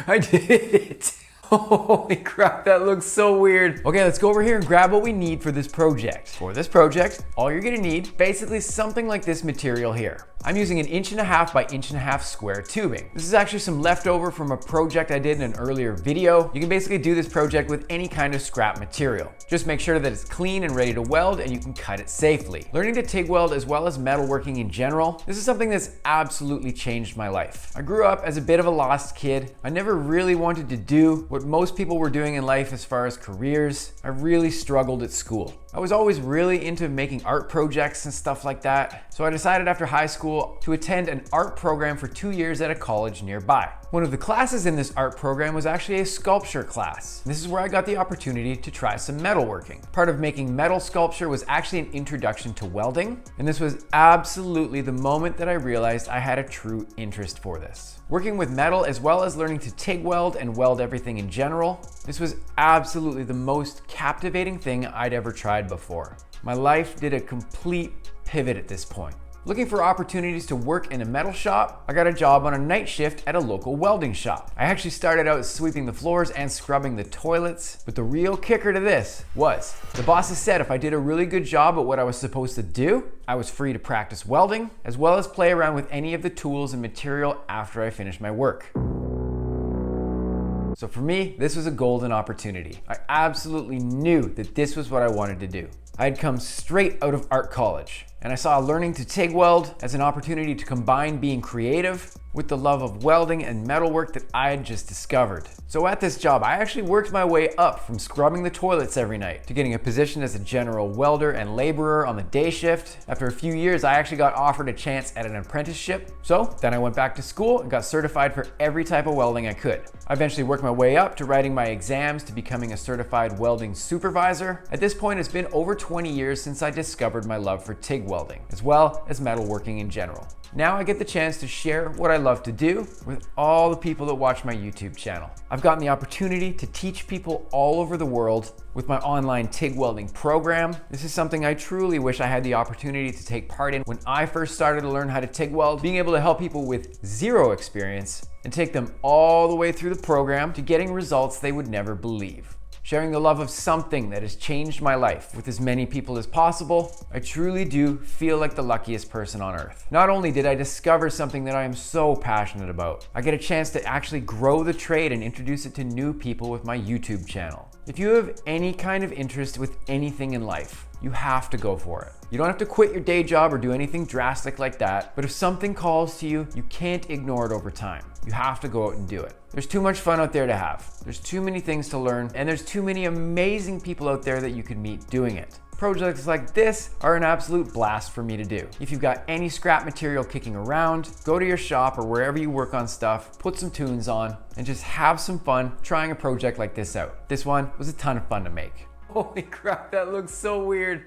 I did it. Holy crap, that looks so weird. Okay, let's go over here and grab what we need for this project. For this project, all you're gonna need, basically something like this material here. I'm using an 1.5 by 1.5 square tubing. This is actually some leftover from a project I did in an earlier video. You can basically do this project with any kind of scrap material. Just make sure that it's clean and ready to weld and you can cut it safely. Learning to TIG weld as well as metalworking in general, this is something that's absolutely changed my life. I grew up as a bit of a lost kid. I never really wanted to do what most people were doing in life as far as careers. I really struggled at school. I was always really into making art projects and stuff like that. So I decided after high school to attend an art program for 2 years at a college nearby. One of the classes in this art program was actually a sculpture class. This is where I got the opportunity to try some metalworking. Part of making metal sculpture was actually an introduction to welding, and this was absolutely the moment that I realized I had a true interest for this. Working with metal as well as learning to TIG weld and weld everything in general, this was absolutely the most captivating thing I'd ever tried before. My life did a complete pivot at this point. Looking for opportunities to work in a metal shop, I got a job on a night shift at a local welding shop. I actually started out sweeping the floors and scrubbing the toilets, but the real kicker to this was the bosses said if I did a really good job at what I was supposed to do, I was free to practice welding, as well as play around with any of the tools and material after I finished my work. So for me, this was a golden opportunity. I absolutely knew that this was what I wanted to do. I had come straight out of art college, and I saw learning to TIG weld as an opportunity to combine being creative with the love of welding and metalwork that I had just discovered. So at this job, I actually worked my way up from scrubbing the toilets every night to getting a position as a general welder and laborer on the day shift. After a few years, I actually got offered a chance at an apprenticeship. So then I went back to school and got certified for every type of welding I could. I eventually worked my way up to writing my exams to becoming a certified welding supervisor. At this point, it's been over 20 years since I discovered my love for TIG welding, as well as metalworking in general. Now I get the chance to share what I love to do with all the people that watch my YouTube channel. I've gotten the opportunity to teach people all over the world with my online TIG welding program. This is something I truly wish I had the opportunity to take part in when I first started to learn how to TIG weld, being able to help people with zero experience and take them all the way through the program to getting results they would never believe. Sharing the love of something that has changed my life with as many people as possible, I truly do feel like the luckiest person on earth. Not only did I discover something that I am so passionate about, I get a chance to actually grow the trade and introduce it to new people with my YouTube channel. If you have any kind of interest with anything in life, you have to go for it. You don't have to quit your day job or do anything drastic like that, but if something calls to you, you can't ignore it over time. You have to go out and do it. There's too much fun out there to have. There's too many things to learn, and there's too many amazing people out there that you could meet doing it. Projects like this are an absolute blast for me to do. If you've got any scrap material kicking around, go to your shop or wherever you work on stuff, put some tunes on, and just have some fun trying a project like this out. This one was a ton of fun to make. Holy crap, that looks so weird.